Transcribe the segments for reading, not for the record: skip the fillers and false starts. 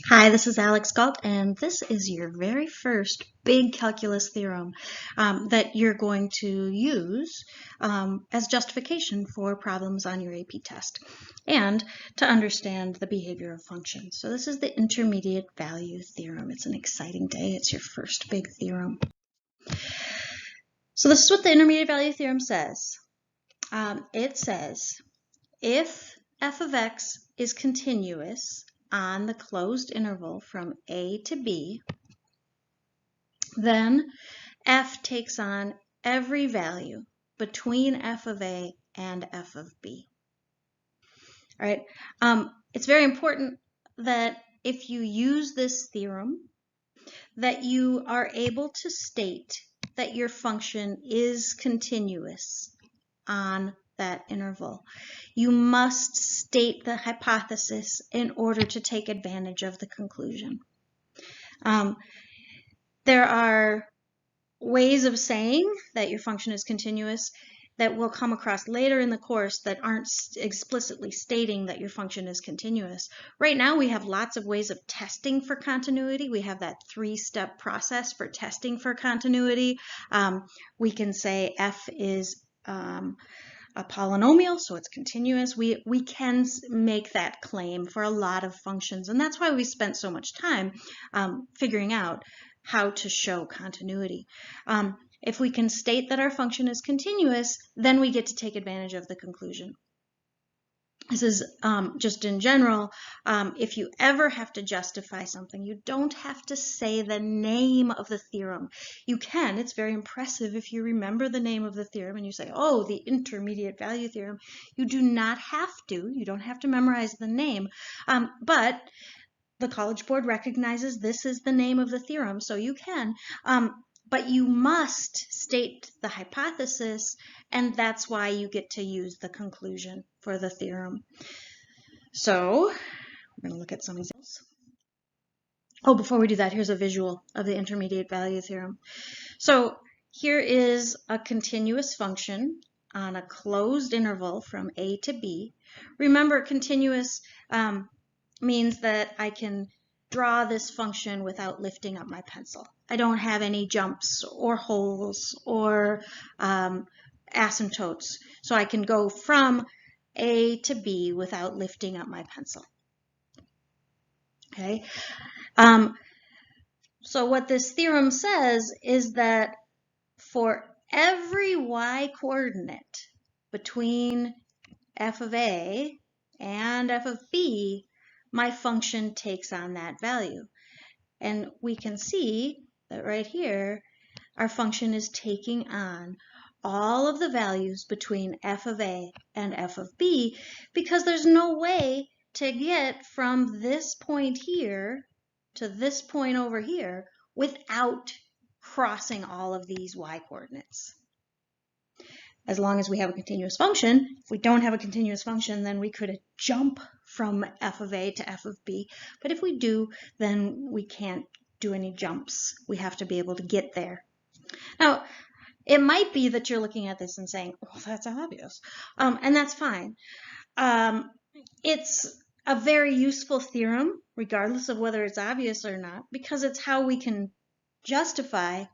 Hi, this is Alex Galt, and this is your very first big calculus theorem that you're going to use as justification for problems on your AP test and to understand the behavior of functions. So this is the intermediate value theorem. It's an exciting day. It's your first big theorem. So this is what the intermediate value theorem says. It says if f of x is continuous on the closed interval from a to b, then f takes on every value between f of a and f of b. All right. It's very important that if you use this theorem, that you are able to state that your function is continuous on that interval. You must state the hypothesis in order to take advantage of the conclusion. There are ways of saying that your function is continuous that we'll come across later in the course that aren't explicitly stating that your function is continuous. Right now we have lots of ways of testing for continuity. We have that three-step process for testing for continuity. We can say f is a polynomial, so it's continuous. We can make that claim for a lot of functions, and that's why we spent so much time figuring out how to show continuity. If we can state that our function is continuous, then we get to take advantage of the conclusion. This is just in general, if you ever have to justify something, you don't have to say the name of the theorem. You can. It's very impressive if you remember the name of the theorem and you say, oh, the intermediate value theorem. You do not have to. You don't have to memorize the name. But the College Board recognizes this is the name of the theorem, so you can. But you must state the hypothesis, and that's why you get to use the conclusion for the theorem. So we're going to look at some examples. Oh, before we do that, here's a visual of the intermediate value theorem. So here is a continuous function on a closed interval from a to b. Remember, continuous means that I can draw this function without lifting up my pencil. I don't have any jumps or holes or asymptotes. So I can go from A to B without lifting up my pencil. Okay. So what this theorem says is that for every y coordinate between f of A and f of B, my function takes on that value. And we can see that right here, our function is taking on all of the values between f of A and f of B, because there's no way to get from this point here to this point over here without crossing all of these y coordinates. As long as we have a continuous function. If we don't have a continuous function, then we could jump from f of A to f of B. But if we do, then we can't do any jumps. We have to be able to get there. Now, it might be that you're looking at this and saying, well, that's obvious. And that's fine. It's a very useful theorem, regardless of whether it's obvious or not, because it's how we can justify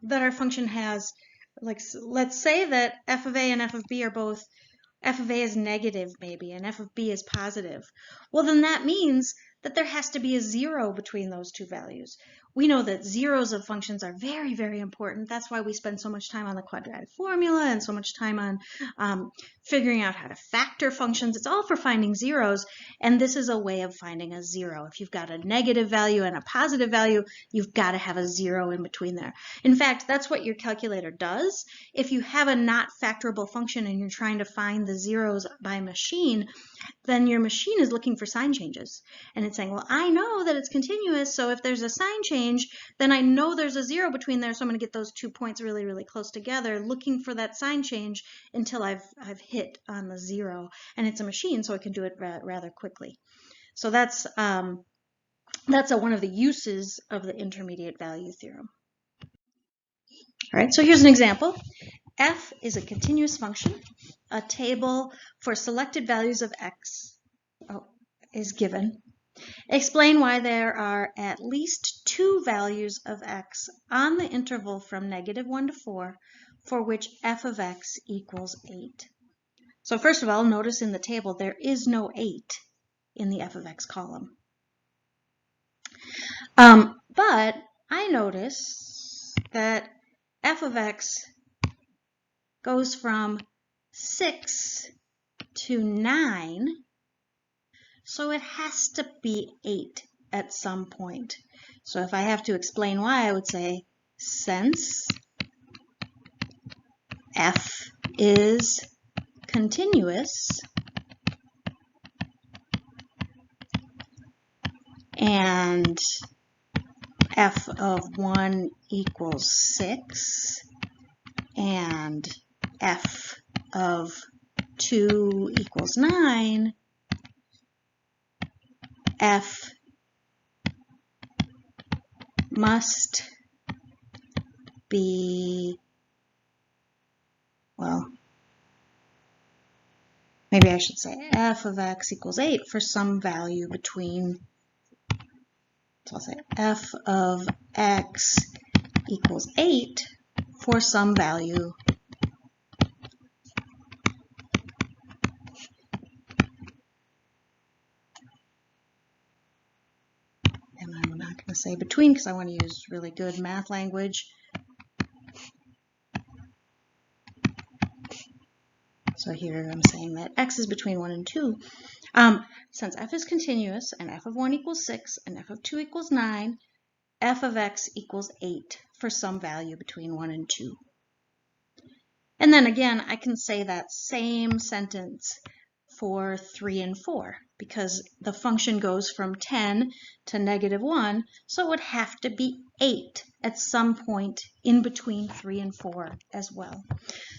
that our function has, like, let's say that f of A and f of B are both, f of A is negative maybe, and f of B is positive. Well, then that means that there has to be a zero between those two values. We know that zeros of functions are very, very important. That's why we spend so much time on the quadratic formula and so much time on figuring out how to factor functions. It's all for finding zeros, and this is a way of finding a zero. If you've got a negative value and a positive value, you've got to have a zero in between there. In fact, that's what your calculator does. If you have a not factorable function and you're trying to find the zeros by machine, then your machine is looking for sign changes. And it's saying, well, I know that it's continuous, so if there's a sign change, then I know there's a zero between there, so I'm going to get those 2 points really, really close together, looking for that sign change until I've hit on the zero. And it's a machine, so it can do it rather quickly. So that's one of the uses of the intermediate value theorem. All right, so here's an example. F is a continuous function. A table for selected values of x is given. Explain why there are at least 2 values of x on the interval from -1 to 4 for which f of x equals 8. So first of all, notice in the table there is no 8 in the f of x column. But I notice that f of x goes from 6 to 9, so it has to be 8 at some point. So if I have to explain why, I would say since f is continuous and f of 1 equals 6 and f of 2 equals 9, f must be, well, maybe I should say f of x equals 8 for some value between, so I'll say f of x equals 8 for some value and I'm not going to say between because I want to use really good math language. So here I'm saying that x is between 1 and 2. Since f is continuous and f of 1 equals 6 and f of 2 equals 9, f of x equals 8 for some value between 1 and 2. And then again, I can say that same sentence for 3 and 4 because the function goes from 10 to -1, so it would have to be 8 at some point in between 3 and 4 as well.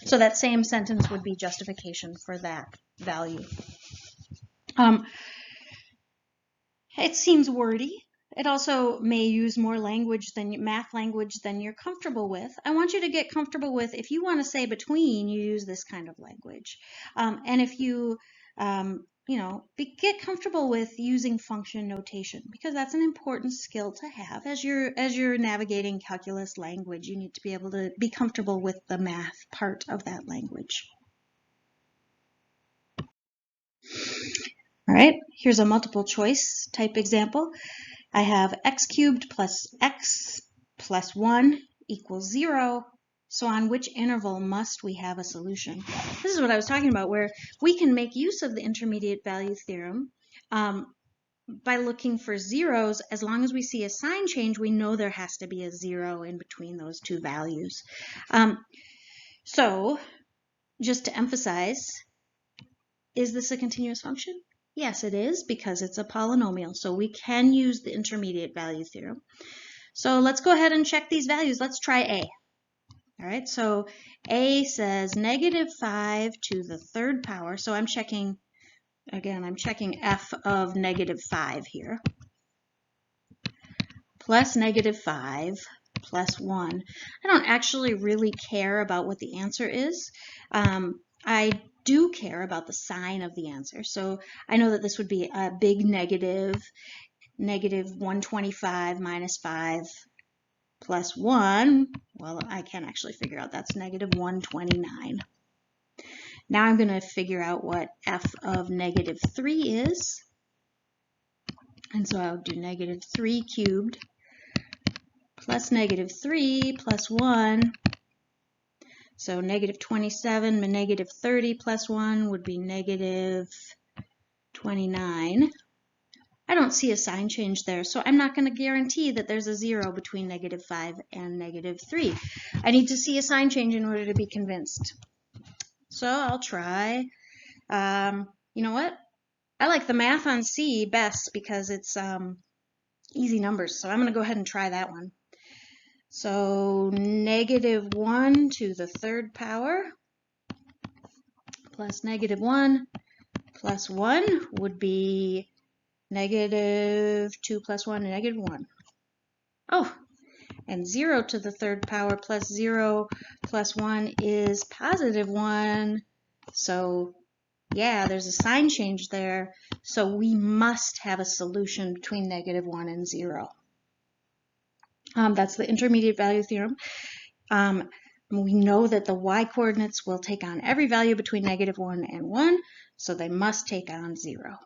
So that same sentence would be justification for that value. It seems wordy. It also may use more language than math language than you're comfortable with. I want you to get comfortable with, if you want to say between, you use this kind of language. And if you, get comfortable with using function notation, because that's an important skill to have as you're navigating calculus language. You need to be able to be comfortable with the math part of that language. All right, here's a multiple choice type example. I have x cubed plus x plus 1 equals 0. So on which interval must we have a solution? This is what I was talking about, where we can make use of the intermediate value theorem by looking for zeros. As long as we see a sign change, we know there has to be a 0 in between those two values. So just to emphasize, is this a continuous function? Yes, it is, because it's a polynomial, so we can use the intermediate value theorem. So let's go ahead and check these values. Let's try A. All right, so A says -5 to the 3rd power. So I'm checking, again, I'm checking f of -5 here. Plus -5 plus 1. I don't actually really care about what the answer is. I do care about the sign of the answer. So I know that this would be a big negative, -125 minus 5 plus 1. Well, I can't actually figure out that's -129. Now I'm going to figure out what f of -3 is. And so I'll do -3 cubed plus -3 plus 1. So -27 and -30 plus 1 would be -29. I don't see a sign change there, so I'm not going to guarantee that there's a 0 between -5 and -3. I need to see a sign change in order to be convinced. So I'll try, you know what? I like the math on C best because it's easy numbers, so I'm going to go ahead and try that one. So -1 to the 3rd power plus -1 plus 1 would be -2 plus 1 and -1. Oh, and 0 to the 3rd power plus 0 plus 1 is +1. So Yeah, there's a sign change there, so we must have a solution between -1 and 0. That's the intermediate value theorem. We know that the y-coordinates will take on every value between -1 and 1, so they must take on 0.